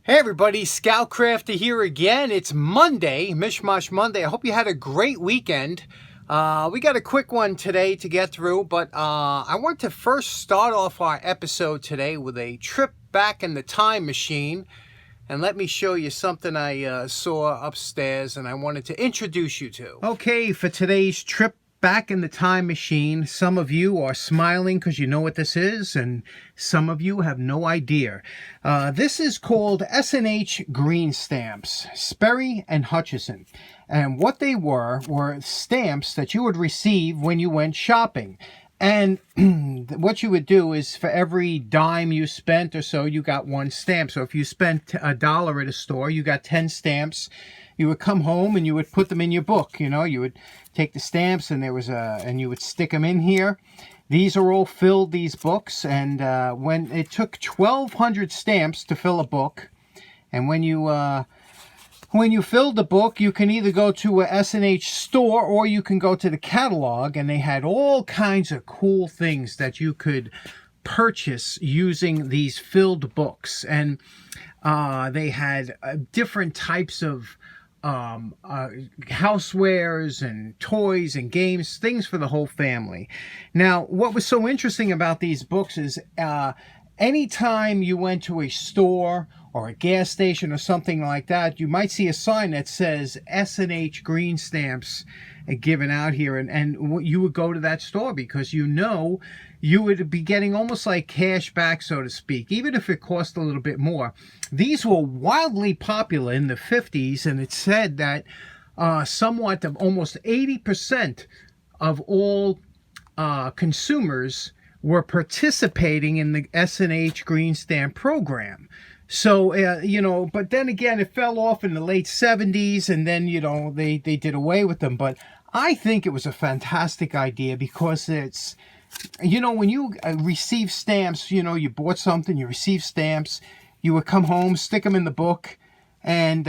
Hey everybody, Scoutcrafter here again. It's Monday, Mishmash Monday. I hope you had a great weekend. We got a quick one today to get through, but I want to first start off our episode today with a trip back in the time machine. And let me show you something I saw upstairs and I wanted to introduce you to. Okay, for today's trip back in the time machine, some of you are smiling because you know what this is, and some of you have no idea. This is called S&H green stamps, Sperry and Hutchison. And what they were stamps that you would receive when you went shopping. And what you would do is for every dime you spent or so, you got one stamp. So if you spent $1 at a store, you got 10 stamps. You would come home and you would put them in your book. You know, you would take the stamps and and you would stick them in here. These are all filled, these books. And when it took 1,200 stamps to fill a book, and when you filled the book, you can either go to a S&H store or you can go to the catalog, and they had all kinds of cool things that you could purchase using these filled books. And they had different types of housewares and toys and games, things for the whole family. Now, what was so interesting about these books is anytime you went to a store or a gas station or something like that, you might see a sign that says S&H green stamps given out here, and you would go to that store because you know you would be getting almost like cash back, so to speak, even if it cost a little bit more. These were wildly popular in the 50s, and it said that somewhat of almost 80% of all consumers were participating in the S&H green stamp program. So, but then again, it fell off in the late 70s, and then, they did away with them. But I think it was a fantastic idea because it's, when you receive stamps, you bought something, you receive stamps, you would come home, stick them in the book. And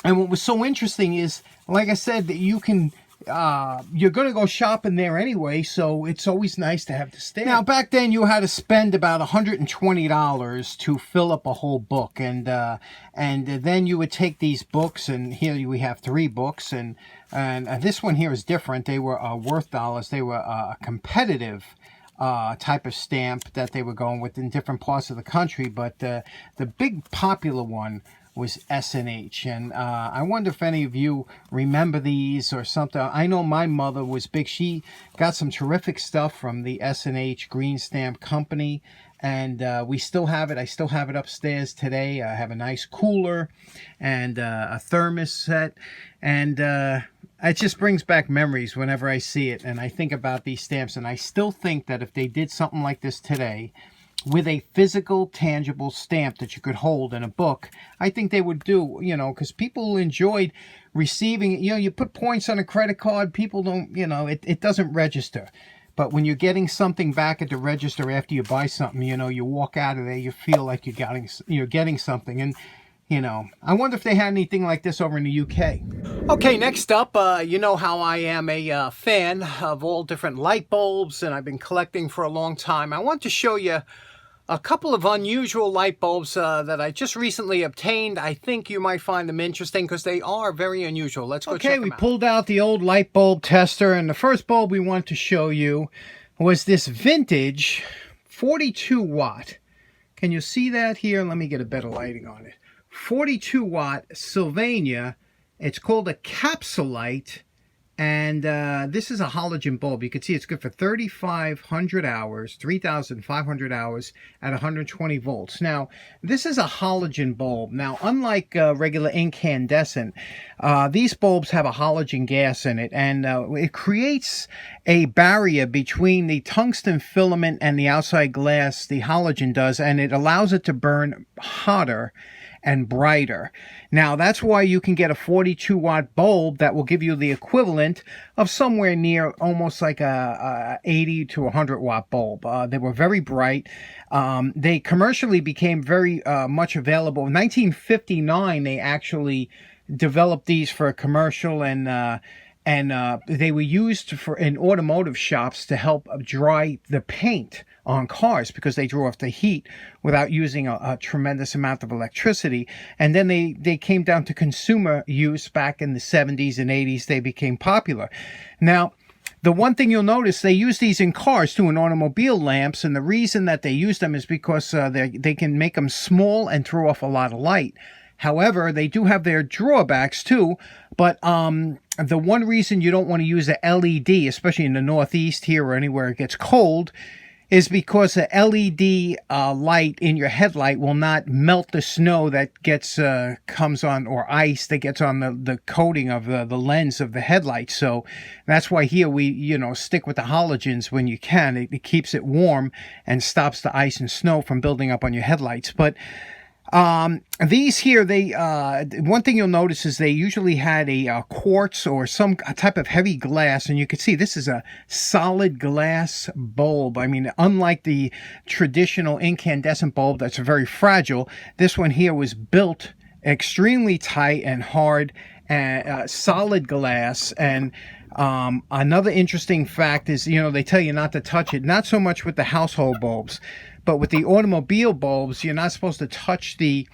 what was so interesting is, like I said, that you can, you're going to go shopping there anyway, so it's always nice to have the stamp. Now, back then, you had to spend about $120 to fill up a whole book, and then you would take these books, and here we have 3 books, and this one here is different. They were worth dollars. They were a competitive type of stamp that they were going with in different parts of the country, but the big popular one was S&H, and I wonder if any of you remember these or something. I know my mother was big. She got some terrific stuff from the S&H Green Stamp Company, and we still have it. I still have it upstairs today. I have a nice cooler and a thermos set, and it just brings back memories whenever I see it, and I think about these stamps, and I still think that if they did something like this today, with a physical, tangible stamp that you could hold in a book, I think they would do, because people enjoyed receiving it. You put points on a credit card, people don't, it doesn't register. But when you're getting something back at the register after you buy something, you walk out of there, you feel like you're getting something. And, I wonder if they had anything like this over in the UK. Okay, next up, you know how I am a fan of all different light bulbs, and I've been collecting for a long time. I want to show you a couple of unusual light bulbs that I just recently obtained. I think you might find them interesting because they are very unusual. Let's go check them out. Okay, we pulled out the old light bulb tester, and the first bulb we want to show you was this vintage 42 watt. Can you see that here? Let me get a better lighting on it. 42 watt Sylvania. It's called a Capsulite. And this is a halogen bulb. You can see it's good for 3,500 hours, 3,500 hours at 120 volts. Now, this is a halogen bulb. Now, unlike regular incandescent, these bulbs have a halogen gas in it, and it creates a barrier between the tungsten filament and the outside glass, the halogen does, and it allows it to burn hotter and brighter. Now, that's why you can get a 42 watt bulb that will give you the equivalent of somewhere near almost like a 80 to 100 watt bulb. They were very bright. They commercially became very much available. In 1959, they actually developed these for a commercial, and and they were used in automotive shops to help dry the paint on cars because they drew off the heat without using a tremendous amount of electricity. And then they came down to consumer use back in the 70s and 80s. They became popular. Now, the one thing you'll notice, they use these in cars too, in automobile lamps, and the reason that they use them is because they can make them small and throw off a lot of light. However, they do have their drawbacks too, but the one reason you don't want to use a LED, especially in the Northeast here or anywhere it gets cold, is because a LED light in your headlight will not melt the snow that comes on, or ice that gets on the coating of the lens of the headlight. So that's why here we stick with the halogens when you can. It keeps it warm and stops the ice and snow from building up on your headlights. But these here, one thing you'll notice is they usually had a quartz or some type of heavy glass, and you can see this is a solid glass bulb. I mean, unlike the traditional incandescent bulb that's very fragile, this one here was built extremely tight and hard, and solid glass. And another interesting fact is, they tell you not to touch it, not so much with the household bulbs, but with the automobile bulbs, you're not supposed to touch the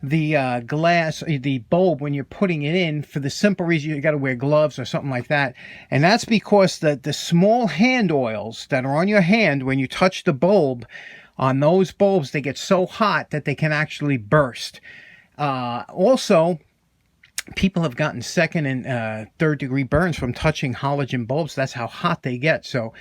glass, the bulb, when you're putting it in, for the simple reason you got to wear gloves or something like that. And that's because the small hand oils that are on your hand when you touch the bulb, on those bulbs, they get so hot that they can actually burst. Also, people have gotten second and third degree burns from touching halogen bulbs. That's how hot they get. So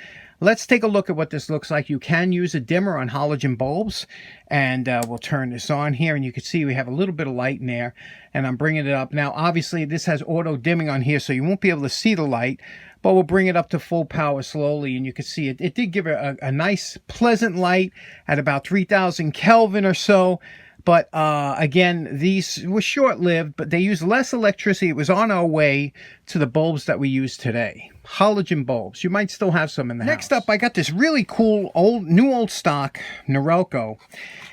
let's take a look at what this looks like. You can use a dimmer on halogen bulbs, and we'll turn this on here, and you can see we have a little bit of light in there, and I'm bringing it up. Now, obviously, this has auto dimming on here, so you won't be able to see the light, but we'll bring it up to full power slowly, and you can see it did give it a nice, pleasant light at about 3,000 Kelvin or so. But again, these were short-lived, but they used less electricity. It was on our way to the bulbs that we use today. Halogen bulbs. You might still have some in the house. Next up, I got this really cool new old stock Norelco.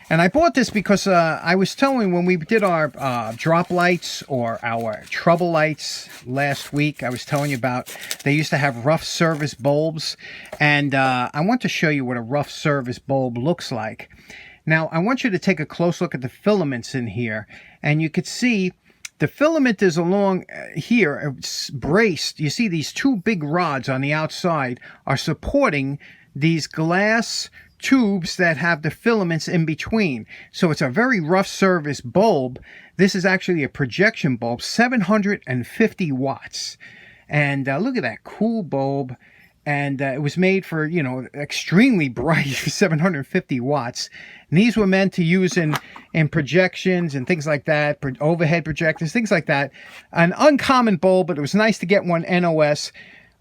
And I bought this because I was telling, when we did our drop lights or our trouble lights last week, I was telling you about, they used to have rough service bulbs. And I want to show you what a rough service bulb looks like. Now, I want you to take a close look at the filaments in here, and you could see the filament is along here, it's braced. You see these two big rods on the outside are supporting these glass tubes that have the filaments in between. So it's a very rough service bulb. This is actually a projection bulb, 750 watts. And look at that cool bulb. And it was made for, extremely bright, 750 watts. And these were meant to use in projections and things like that, overhead projectors, things like that. An uncommon bulb, but it was nice to get one NOS.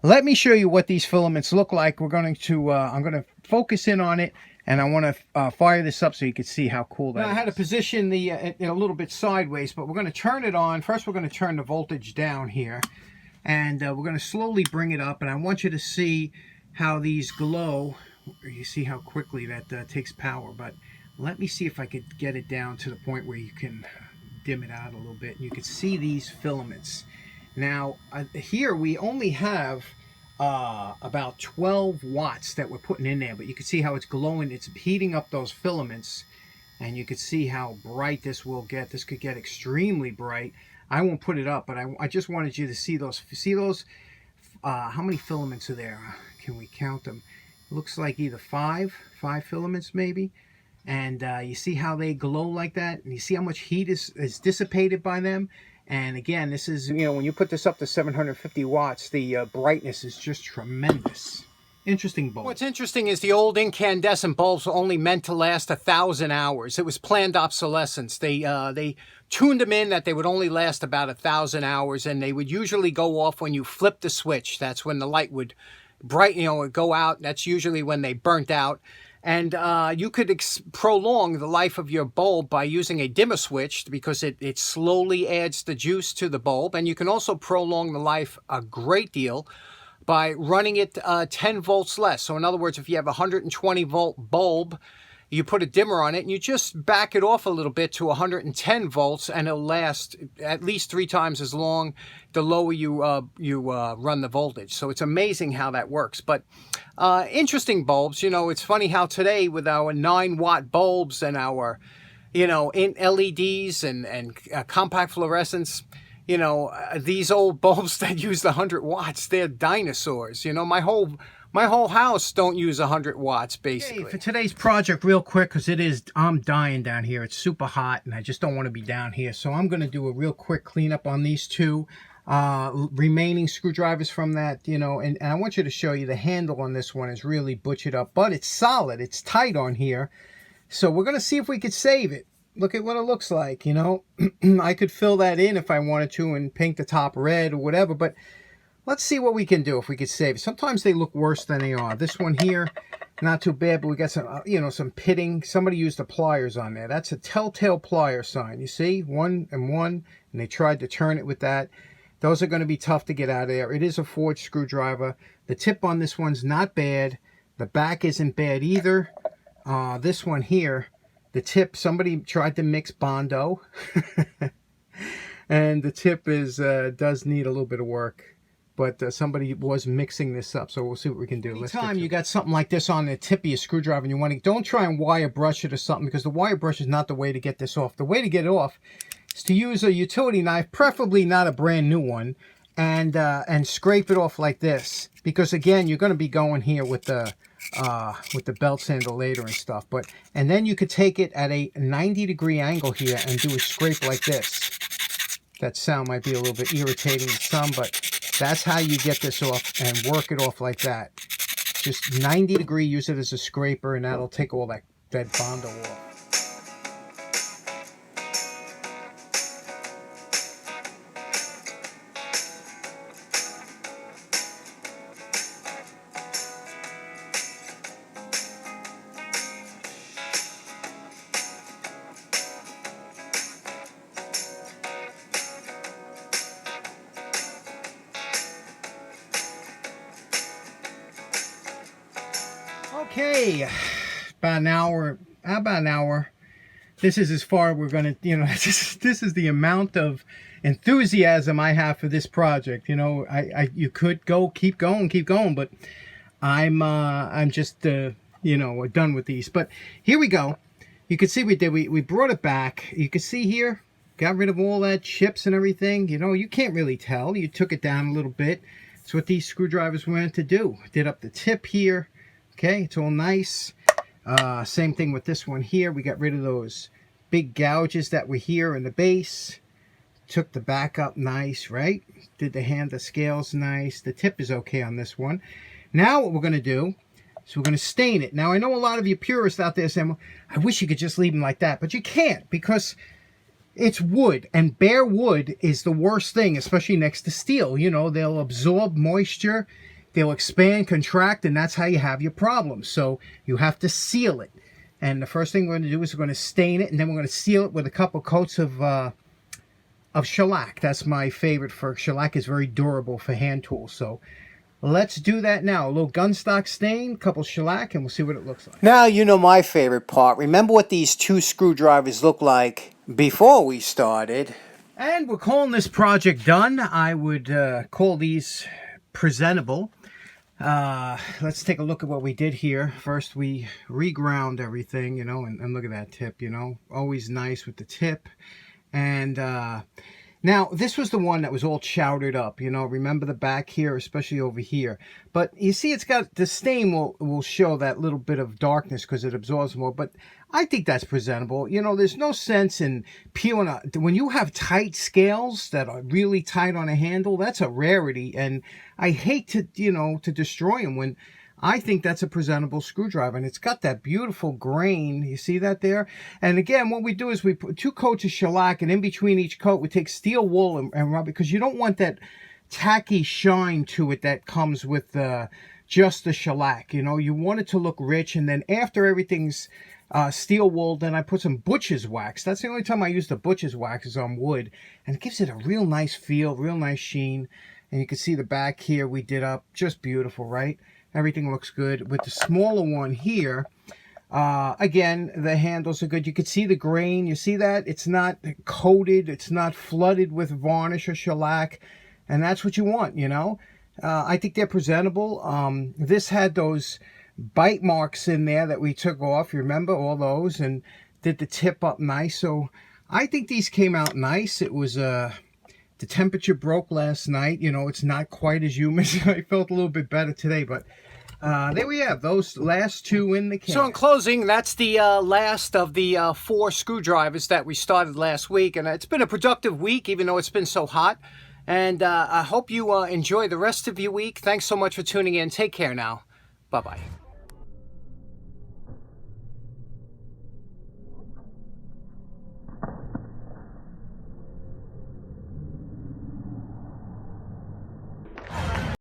Let me show you what these filaments look like. I'm going to focus in on it, and I want to fire this up so you can see how cool that is. I had to position it a little bit sideways, but we're going to turn it on. First, we're going to turn the voltage down here. And we're going to slowly bring it up, and I want you to see how these glow. You see how quickly that takes power, but let me see if I could get it down to the point where you can dim it out a little bit, and you can see these filaments. Now, here we only have about 12 watts that we're putting in there, but you can see how it's glowing. It's heating up those filaments, and you can see how bright this will get. This could get extremely bright. I won't put it up, but I just wanted you to see those. See those? How many filaments are there? Can we count them? It looks like either five filaments maybe. And you see how they glow like that? And you see how much heat is dissipated by them? And again, this is, when you put this up to 750 watts, the brightness is just tremendous. Interesting bulb. What's interesting is the old incandescent bulbs were only meant to last 1,000 hours. It was planned obsolescence. They tuned them in that they would only last about 1,000 hours, and they would usually go off when you flip the switch. That's when the light would would go out. That's usually when they burnt out. And you could prolong the life of your bulb by using a dimmer switch, because it slowly adds the juice to the bulb. And you can also prolong the life a great deal by running it 10 volts less. So in other words, if you have a 120 volt bulb, you put a dimmer on it and you just back it off a little bit to 110 volts, and it'll last at least 3 times as long the lower you run the voltage. So it's amazing how that works. But interesting bulbs. You know, it's funny how today with our 9-watt bulbs and our, you know, in LEDs and compact fluorescents, you know, these old bulbs that use the 100 watts, they're dinosaurs. You know, my whole house don't use 100 watts, basically. Okay, for today's project, real quick, because I'm dying down here. It's super hot, and I just don't want to be down here. So I'm going to do a real quick cleanup on these 2 remaining screwdrivers from that, you know, and I want you to show you the handle on this one is really butchered up, but it's solid. It's tight on here. So we're going to see if we could save it. Look at what it looks like, you know. I could fill that in if I wanted to and paint the top red or whatever, but let's see what we can do if we could save it. Sometimes they look worse than they are. This one here, not too bad, but we got some, you know, some pitting. Somebody used the pliers on there. That's a telltale plier sign. You see, 1 and 1, and they tried to turn it with that. Those are going to be tough to get out of there. It is a forged screwdriver. The tip on this one's not bad. The back isn't bad either. This one here, the tip, somebody tried to mix Bondo. And the tip is does need a little bit of work. But somebody was mixing this up, so we'll see what we can do. Anytime you got something like this on the tip of your screwdriver and you want to, don't try and wire brush it or something, because the wire brush is not the way to get this off. The way to get it off is to use a utility knife, preferably not a brand new one, and scrape it off like this. Because again, you're going to be going here with the belt sander later and stuff. And then you could take it at a 90-degree angle here and do a scrape like this. That sound might be a little bit irritating to some, but that's how you get this off and work it off like that. Just 90 degree, use it as a scraper, and that'll take all that Bondo off. Okay, about an hour. This is as far we're going to, you know, this is the amount of enthusiasm I have for this project. You know, you could keep going, but I'm just, you know, done with these. But here we go. You can see we brought it back. You can see here, got rid of all that chips and everything. You know, you can't really tell. You took it down a little bit. That's what these screwdrivers were meant to do. Did up the tip here. Okay, it's all nice. Same thing with this one here. We got rid of those big gouges that were here in the base. Took the back up nice, right? Did the scales nice. The tip is okay on this one. Now what we're going to do is we're going to stain it. Now I know a lot of you purists out there saying, well, I wish you could just leave them like that. But you can't, because it's wood, and bare wood is the worst thing, especially next to steel. You know, they'll absorb moisture. They'll expand, contract, and that's how you have your problems. So you have to seal it. And the first thing we're going to do is we're going to stain it, and then we're going to seal it with a couple coats of shellac. That's my favorite. For shellac is very durable for hand tools. So let's do that now. A little gunstock stain, couple shellac, and we'll see what it looks like. Now you know my favorite part. Remember what these 2 screwdrivers look like before we started. And we're calling this project done. I would call these presentable. Let's take a look at what we did here. First, we reground everything, you know, and look at that tip, you know, always nice with the tip. And now this was the one that was all chowdered up, you know, remember the back here, especially over here. But you see, it's got the stain will show that little bit of darkness because it absorbs more. But I think that's presentable. You know, there's no sense in peeling when you have tight scales that are really tight on a handle. That's a rarity, and I hate to, you know, to destroy them when I think that's a presentable screwdriver. And it's got that beautiful grain. You see that there? And again, what we do is we put 2 coats of shellac, and in between each coat we take steel wool and rub it, because you don't want that tacky shine to it that comes with just the shellac. You know, you want it to look rich. And then after everything's steel wool, then I put some butcher's wax. That's the only time I use the butcher's wax is on wood, and it gives it a real nice feel, real nice sheen. And you can see the back here we did up just beautiful, right? Everything looks good. With the smaller one here, Again, the handles are good. You can see the grain. You see that? It's not coated. It's not flooded with varnish or shellac. And that's what you want, you know. I think they're presentable. This had those bite marks in there that we took off. You remember all those? And did the tip up nice. So I think these came out nice. It was the temperature broke last night. You know, it's not quite as humid. I felt a little bit better today, but there we have those last two in the can. So in closing, that's the last of the 4 screwdrivers that we started last week. And it's been a productive week, even though it's been so hot. And I hope you enjoy the rest of your week. Thanks so much for tuning in. Take care now. Bye-bye.